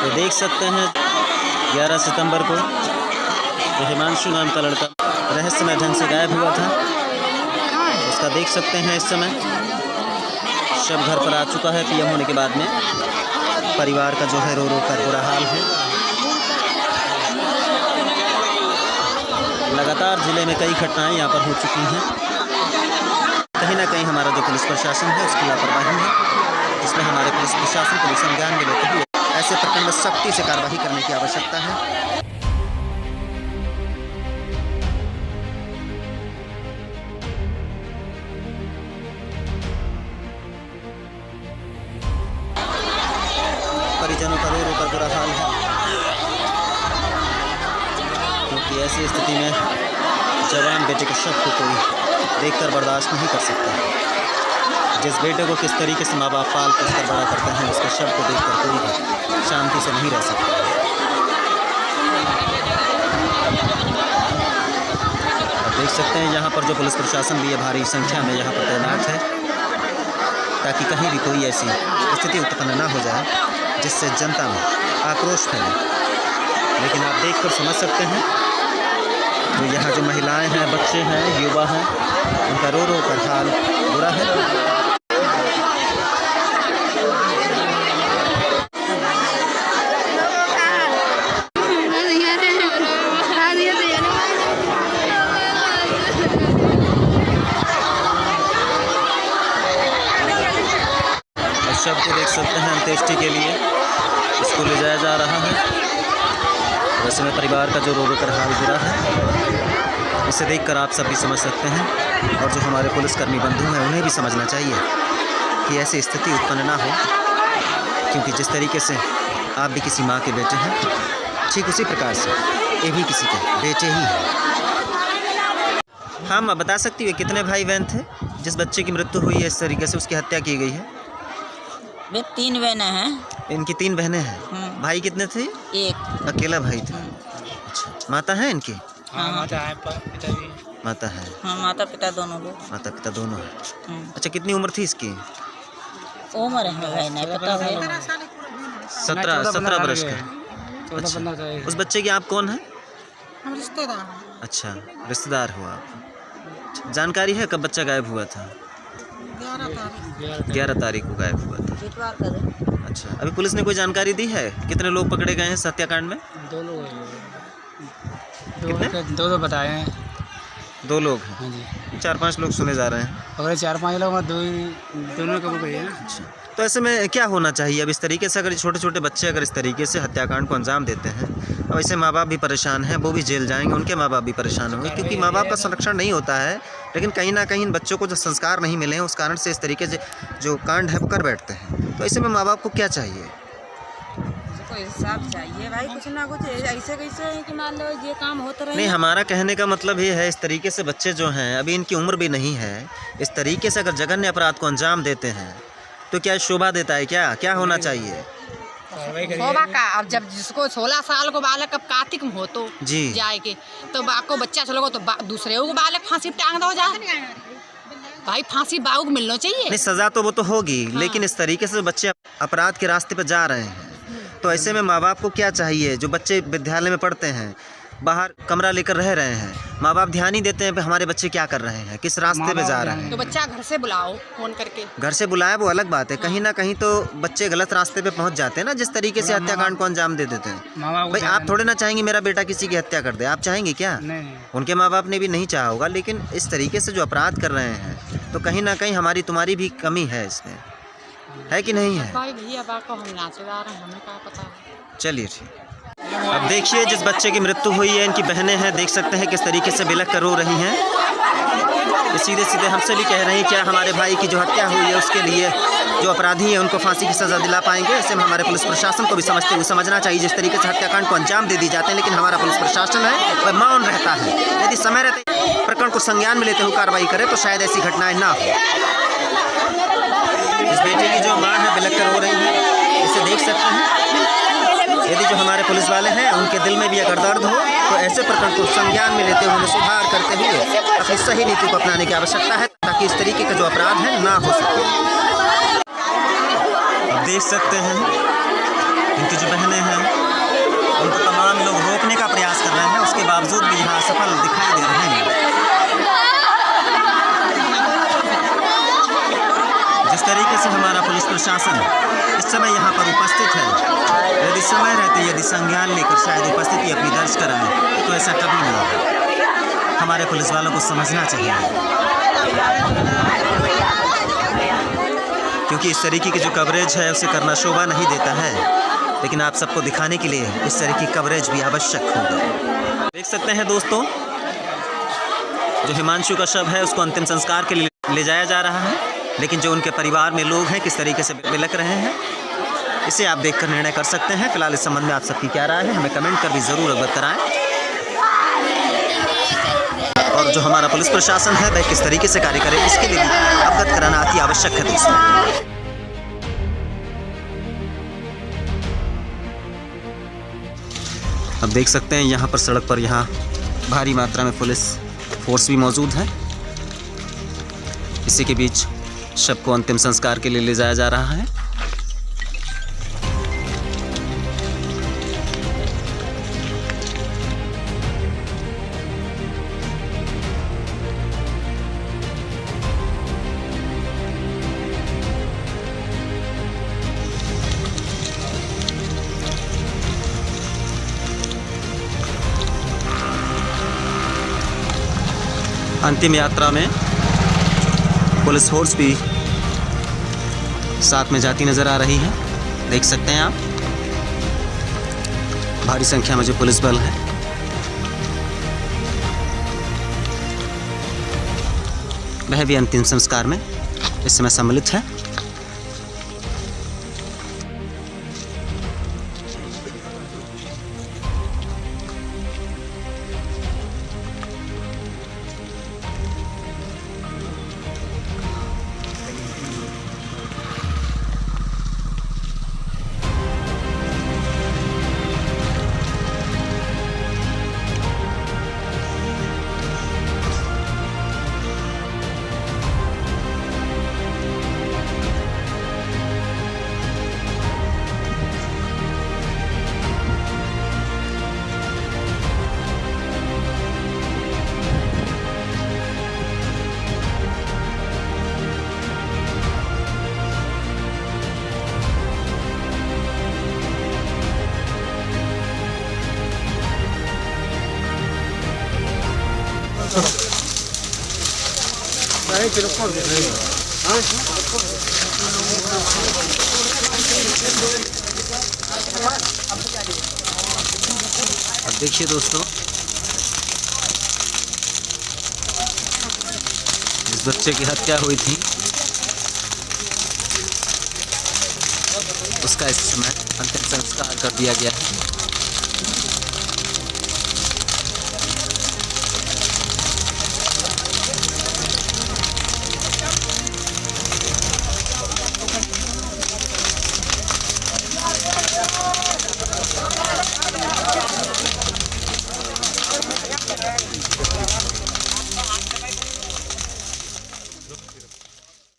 तो देख सकते हैं 11 सितंबर को जो हिमांशु नाम का लड़का रहस्यमय ढंग से गायब हुआ था, उसका देख सकते हैं इस समय शव घर पर आ चुका है। पीएम होने के बाद में परिवार का जो है रो रो कर बुरा हाल है। लगातार जिले में कई घटनाएं यहाँ पर हो चुकी हैं। कहीं ना कहीं हमारा जो पुलिस प्रशासन है उसकी लापरवाही है, इसमें हमारे पुलिस प्रशासन को संज्ञान में लेते हुए ऐसे प्रकरण में सख्ती से कार्रवाई करने की आवश्यकता है। परिजनों का रो रो कर बुरा हाल है, क्योंकि ऐसी स्थिति में जवान बेटे के शव को कोई देखकर बर्दाश्त नहीं कर सकता। जिस बेटे को किस तरीके से माँ बाप पाल पोस कर बड़ा करते हैं, उसके शव को देखकर कोई भी शांति से नहीं रह सकता। आप देख सकते हैं यहाँ पर जो पुलिस प्रशासन भी है भारी संख्या में यहाँ पर तैनात है, ताकि कहीं भी कोई ऐसी स्थिति उत्पन्न ना हो जाए जिससे जनता में आक्रोश फैले। लेकिन आप देखकर समझ सकते हैं जो यहाँ जो महिलाएं हैं, बच्चे हैं, युवा हैं, उनका रो रो कर हाल बुरा है। शव को देख सकते हैं अंत्येष्टि के लिए इसको ले जाया जा रहा है। वैसे में परिवार का जो रो रो कर हाल बुरा है, इसे देखकर आप सब भी समझ सकते हैं, और जो हमारे पुलिसकर्मी बंधु हैं उन्हें भी समझना चाहिए कि ऐसी स्थिति उत्पन्न ना हो, क्योंकि जिस तरीके से आप भी किसी माँ के बेटे हैं, ठीक उसी प्रकार से ये भी किसी के बेटे ही हैं। हाँ माँ, बता सकती है कितने भाई बहन थे जिस बच्चे की मृत्यु हुई है, इस तरीके से उसकी हत्या की गई है? वे 3 बहनें हैं। इनकी 3 बहनें हैं। भाई कितने थे? एक अकेला भाई था। अच्छा, माता है इनकी? हाँ, माता है, पिता भी माता है। हाँ, माता पिता दोनों लोग। माता पिता दोनों हैं। अच्छा, कितनी उम्र थी इसकी? उम्र है भाई नहीं पता है। 17 वर्ष का। अच्छा, उस बच्चे के आप कौन हैं? हम रिश्तेदार। अच्छा, रिश्तेदार हो आप। जानकारी है कब बच्चा गायब हुआ था? 11 तारीख को गायब हुआ था। अच्छा, अभी पुलिस ने कोई जानकारी दी है कितने लोग पकड़े गए हैं इस हत्याकांड में? 2 लोग कितने? 2 बताए हैं। 2 लोग हैं। हाँ जी, 4-5 लोग सुने जा रहे हैं। अगर 4-5 लोग में दोनों कबूल गए हैं। अच्छा, तो ऐसे में क्या होना चाहिए अब इस तरीके से? अगर छोटे छोटे बच्चे अगर इस तरीके से हत्याकांड को अंजाम देते हैं, अब ऐसे माँ बाप भी परेशान हैं, वो भी जेल जाएंगे, उनके माँ बाप भी परेशान होंगे, क्योंकि माँ बाप का संरक्षण नहीं होता है। लेकिन कहीं ना कहीं इन बच्चों को जो संस्कार नहीं मिले हैं, उस कारण से इस तरीके से जो कांड है वो कर बैठते हैं। तो ऐसे में माँ बाप को क्या चाहिए? कोई हिसाब चाहिए भाई, कुछ ना कुछ ऐसे कैसे है कि मान लो ये काम होता रहे। नहीं, हमारा कहने का मतलब ये है, इस तरीके से बच्चे जो हैं अभी इनकी उम्र भी नहीं है, इस तरीके से अगर जघन्य अपराध को अंजाम देते हैं तो क्या शोभा देता है? क्या होना चाहिए? शोभा का अब जब जिसको 16 साल को बालक अब कार्तिक में हो तो जी जाए के तो बाको बच्चा चलोगे तो दूसरे को बालक फांसी पे टांग दो जाए। भाई फांसी बाबू को मिलना चाहिए। नहीं, सजा तो वो तो होगी। हाँ। लेकिन इस तरीके से बच्चे अपराध के रास्ते पर जा रहे हैं, तो ऐसे में माँ बाप को क्या चाहिए? जो बच्चे विद्यालय में पढ़ते हैं, बाहर कमरा लेकर रह रहे हैं, माँ बाप ध्यान ही देते हैं कि हमारे बच्चे क्या कर रहे हैं, किस रास्ते पे जा रहे हैं। तो बच्चा घर से बुलाओ फोन करके। घर से बुलाए वो अलग बात है, कहीं ना कहीं तो बच्चे गलत रास्ते पे पहुंच जाते हैं ना, जिस तरीके से हत्याकांड को अंजाम दे देते हैं। भाई आप थोड़े ना चाहेंगे मेरा बेटा किसी की हत्या कर दे, आप चाहेंगे क्या? नहीं। उनके माँ बाप ने भी नहीं चाहा होगा, लेकिन इस तरीके से जो अपराध कर रहे हैं तो कहीं ना कहीं हमारी तुम्हारी भी कमी है इसमें, है कि नहीं है? भाई भैया बाको हम नाचेदार हैं, हमें क्या पता। चलिए ठीक। अब देखिए जिस बच्चे की मृत्यु हुई है, इनकी बहनें हैं, देख सकते हैं किस तरीके से बिलख कर रो रही हैं। ये सीधे सीधे हमसे भी कह रहे हैं क्या हमारे भाई की जो हत्या हुई है उसके लिए जो अपराधी हैं उनको फांसी की सज़ा दिला पाएंगे? ऐसे में हमारे पुलिस प्रशासन को भी समझना चाहिए। जिस तरीके से हत्याकांड को अंजाम दे दी जाते हैं, लेकिन हमारा पुलिस प्रशासन है वह मौन रहता है। यदि समय रहते प्रकरण को संज्ञान में लेते हुए कार्रवाई करे तो शायद ऐसी घटनाएं ना हो। इस बेटे की जो माँ है बिलख कर रो रही है, इसे देख सकते हैं। यदि जो हमारे पुलिस वाले हैं उनके दिल में भी अगर दर्द हो तो ऐसे प्रकरण को संज्ञान में लेते हुए उन्हें सुधार करते हुए अपनी सही नीति को अपनाने की आवश्यकता है, ताकि इस तरीके के जो अपराध हैं ना हो सके। अब देख सकते हैं इनकी जो बहनें हैं उनको तमाम लोग रोकने का प्रयास कर रहे हैं, उसके बावजूद भी यहाँ असफल दिखाई दे रहे हैं। जिस तरीके से हमारा पुलिस प्रशासन इस समय यहाँ पर उपस्थित है, यदि समय रहते यदि संज्ञान लेकर शायद उपस्थिति अपनी दर्ज कराएं तो ऐसा कभी नहीं होगा। हमारे पुलिस वालों को समझना चाहिए, क्योंकि इस तरीके की जो कवरेज है उसे करना शोभा नहीं देता है, लेकिन आप सबको दिखाने के लिए इस तरह की कवरेज भी आवश्यक होगा। देख सकते हैं दोस्तों, जो हिमांशु का शव है उसको अंतिम संस्कार के लिए ले जाया जा रहा है, लेकिन जो उनके परिवार में लोग हैं किस तरीके से बिलख रहे हैं, इसे आप देखकर निर्णय कर सकते हैं। फिलहाल इस संबंध में आप सबकी क्या राय है हमें कमेंट कर भी ज़रूर अवगत कराएं। और जो हमारा पुलिस प्रशासन है वह किस तरीके से कार्य करे इसके लिए भी अवगत कराना अति आवश्यक है दोस्तों। अब देख सकते हैं यहाँ पर सड़क पर यहाँ भारी मात्रा में पुलिस फोर्स भी मौजूद है। इसी के बीच शव को अंतिम संस्कार के लिए ले जाया जा रहा है। अंतिम यात्रा में पुलिस फोर्स भी साथ में जाती नज़र आ रही है। देख सकते हैं आप भारी संख्या में जो पुलिस बल है। वह भी अंतिम संस्कार में इस समय सम्मिलित है। अब देखिए दोस्तों, जिस बच्चे की हत्या हुई थी उसका इस समय अंतिम संस्कार कर दिया गया है।